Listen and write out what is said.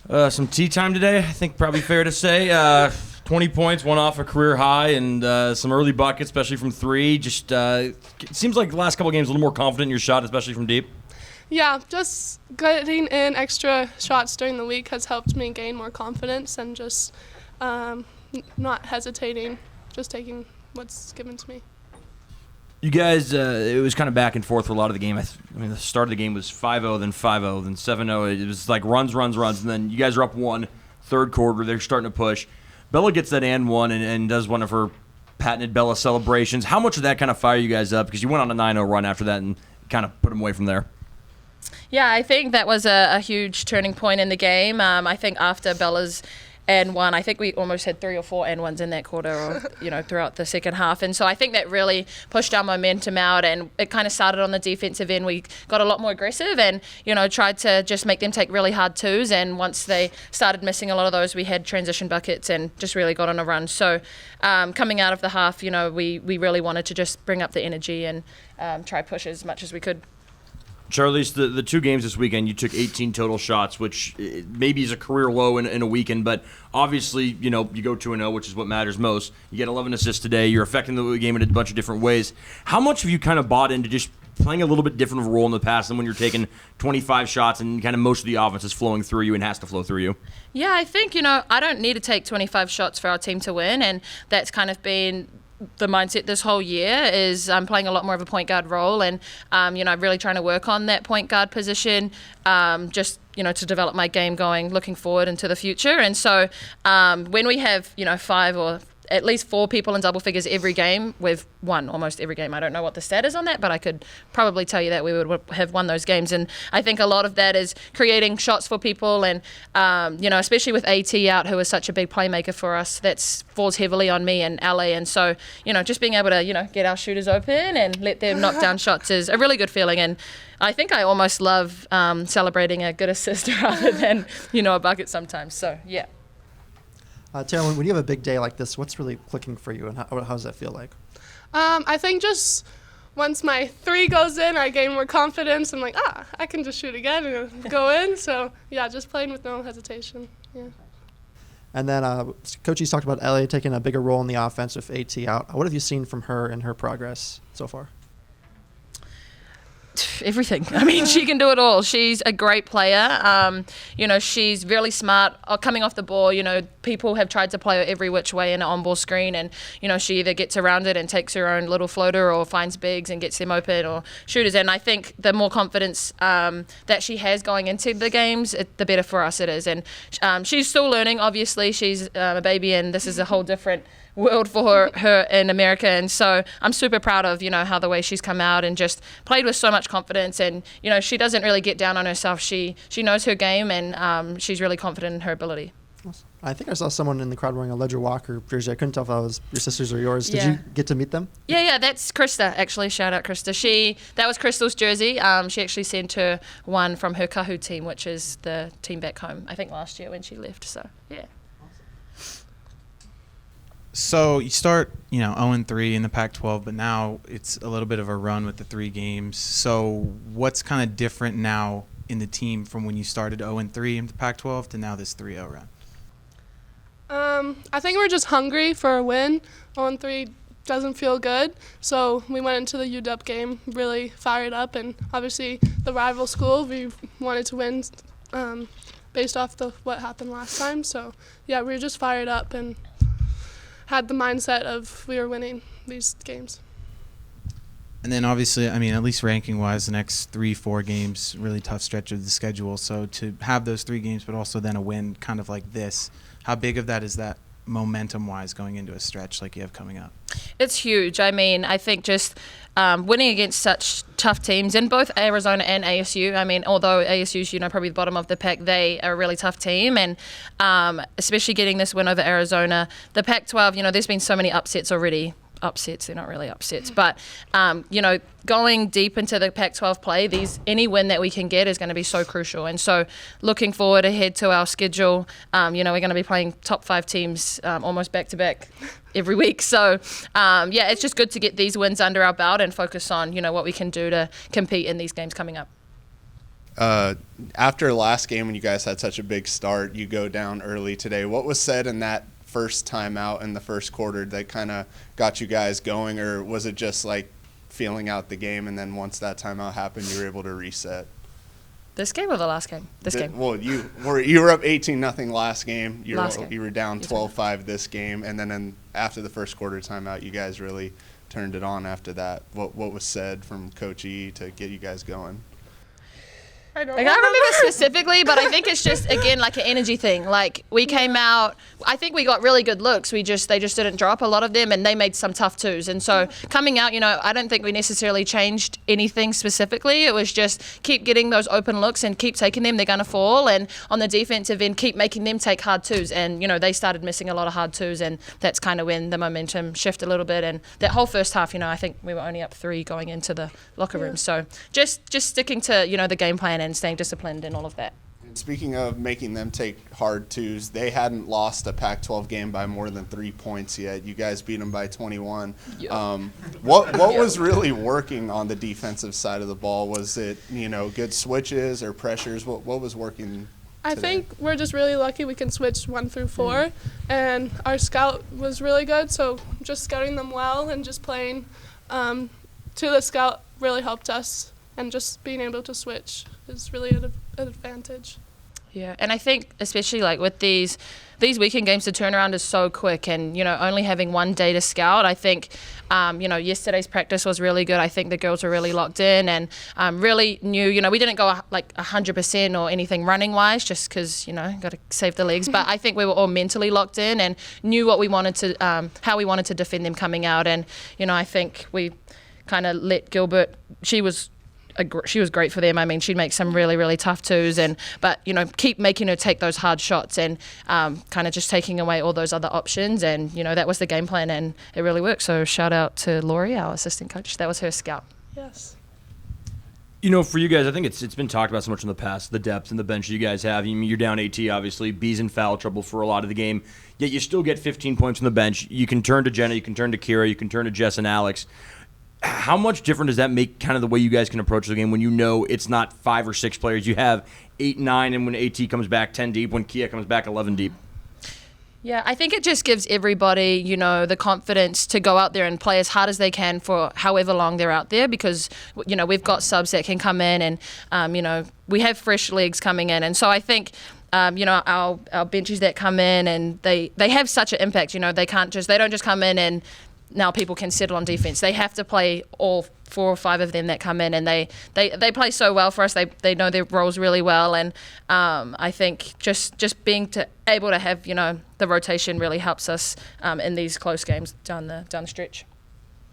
Some tea time today, I think probably fair to say. 20 points, one off a career high, and some early buckets, especially from three. Just it seems like the last couple of games a little more confident in your shot, especially from deep. Yeah, just getting in extra shots during the week has helped me gain more confidence and just not hesitating, just taking what's given to me. You guys, it was kind of back and forth for a lot of the game. I mean, the start of the game was 5-0, then 5-0, then 7-0. It was like runs, and then you guys are up one, third quarter. They're starting to push. Bella gets that and one and does one of her patented Bella celebrations. How much did that kind of fire you guys up? Because you went on a 9-0 run after that and kind of put them away from there. Yeah, I think that was a huge turning point in the game. I think after Bella's and one, I think we almost had 3 or 4 and ones in that quarter, or throughout the second half. And so I think that really pushed our momentum out, and it kind of started on the defensive end. We got a lot more aggressive, and tried to just make them take really hard twos. And once they started missing a lot of those, we had transition buckets and just really got on a run. So coming out of the half, we really wanted to just bring up the energy and try push as much as we could. Charlisse, the two games this weekend, you took 18 total shots, which maybe is a career low in a weekend, but obviously, you go 2-0, which is what matters most. You get 11 assists today. You're affecting the game in a bunch of different ways. How much have you kind of bought into just playing a little bit different of a role in the past than when you're taking 25 shots and kind of most of the offense is flowing through you and has to flow through you? Yeah, I think, I don't need to take 25 shots for our team to win, and that's kind of been the mindset this whole year. Is I'm playing a lot more of a point guard role, and really trying to work on that point guard position, just to develop my game looking forward into the future. And so when we have 5 or at least 4 people in double figures every game, we've won almost every game. I don't know what the stat is on that, but I could probably tell you that we would have won those games. And I think a lot of that is creating shots for people, and especially with AT out, who is such a big playmaker for us, that falls heavily on me and LA. And so just being able to get our shooters open and let them knock down shots is a really good feeling. And I think I almost love celebrating a good assist rather than a bucket sometimes. So yeah. Taylor, when you have a big day like this, what's really clicking for you, and how does that feel like? I think just once my 3 goes in, I gain more confidence. I'm like, I can just shoot again and go in. So, yeah, just playing with no hesitation. Yeah. And then coaches talked about LA taking a bigger role in the offense with AT out. What have you seen from her and her progress so far? Everything. I mean, she can do it all. She's a great player. She's really smart. Coming off the ball, people have tried to play her every which way in an on-ball screen, and, she either gets around it and takes her own little floater, or finds bigs and gets them open, or shooters. And I think the more confidence that she has going into the games, the better for us it is. And she's still learning, obviously. She's a baby, and this is a whole different world for her in America. And so I'm super proud of, how the way she's come out and just played with so much confidence. And, she doesn't really get down on herself. She knows her game, and she's really confident in her ability. I think I saw someone in the crowd wearing a Ledger Walker jersey. I couldn't tell if that was your sisters or yours. Did you get to meet them? Yeah, that's Krista, actually. Shout out Krista. That was Crystal's jersey. She actually sent her one from her Kahu team, which is the team back home, I think last year when she left. So, yeah. So you start, 0-3 in the Pac-12, but now it's a little bit of a run with the 3 games. So what's kind of different now in the team from when you started 0-3 in the Pac-12 to now this 3-0 run? I think we're just hungry for a win. 0-3 doesn't feel good, so we went into the UW game really fired up, and obviously the rival school, we wanted to win based off what happened last time. So yeah, we were just fired up and had the mindset of we were winning these games. And then obviously, at least ranking-wise, the next 3-4 games, really tough stretch of the schedule. So to have those 3 games, but also then a win kind of like this, how big of that is that momentum-wise going into a stretch like you have coming up? It's huge. I think just winning against such tough teams in both Arizona and ASU. Although ASU's, probably the bottom of the pack, they are a really tough team. And especially getting this win over Arizona. The Pac-12, there's been so many upsets already. They're not really upsets, but going deep into the Pac-12 play, any win that we can get is going to be so crucial. And so looking forward ahead to our schedule, we're going to be playing top 5 teams almost back to back every week. So it's just good to get these wins under our belt and focus on what we can do to compete in these games coming up. after last game when you guys had such a big start, you go down early today. What was said in that first timeout in the first quarter that kind of got you guys going, or was it just like feeling out the game and then once that timeout happened, you were able to reset? This game or the last game? This game. Well, you were up 18-0 last game. You were down 12-5 this game, and then after the first quarter timeout, you guys really turned it on after that. What was said from Coach E to get you guys going? I can't remember specifically, but I think it's just, again, like an energy thing. Like, we came out, I think we got really good looks. They just didn't drop a lot of them, and they made some tough twos. And so coming out, I don't think we necessarily changed anything specifically. It was just keep getting those open looks and keep taking them. They're going to fall. And on the defensive end, keep making them take hard twos. And, they started missing a lot of hard twos, and that's kind of when the momentum shifted a little bit. And that whole first half, I think we were only up 3 going into the locker room. So just sticking to, the game plan and staying disciplined and all of that. And speaking of making them take hard twos, they hadn't lost a Pac-12 game by more than 3 points yet. You guys beat them by 21. Yep. What was really working on the defensive side of the ball? Was it, good switches or pressures? What was working I today? think we're just really lucky we can switch 1 through 4, and our scout was really good, so just scouting them well and just playing to the scout really helped us, and just being able to switch is really an advantage. Yeah, and I think especially like with these weekend games, the turnaround is so quick, and only having 1 day to scout. I think yesterday's practice was really good. I think the girls were really locked in and really knew. We didn't go like 100% or anything running wise, just because got to save the legs. But I think we were all mentally locked in and knew what we wanted to, how we wanted to defend them coming out. And I think we kind of let Gilbert. She was great for them. I mean, she'd make some really, really tough twos, but keep making her take those hard shots and kind of just taking away all those other options. And that was the game plan, and it really worked. So shout out to Laurie, our assistant coach. That was her scout. Yes. For you guys, I think it's been talked about so much in the past, the depth and the bench you guys have. You're down AT, obviously. B's in foul trouble for a lot of the game. Yet you still get 15 points from the bench. You can turn to Jenna, you can turn to Kira, you can turn to Jess and Alex. How much different does that make kind of the way you guys can approach the game when it's not 5 or 6 players? You have 8, 9, and when AT comes back 10 deep, when Kia comes back 11 deep. Yeah, I think it just gives everybody, the confidence to go out there and play as hard as they can for however long they're out there, because, we've got subs that can come in and, we have fresh legs coming in. And so I think, our benches that come in and they have such an impact, they don't just come in and now people can settle on defense. They have to play all 4 or 5 of them that come in, and they play so well for us. They know their roles really well, and I think just being able to have the rotation really helps us in these close games down the stretch.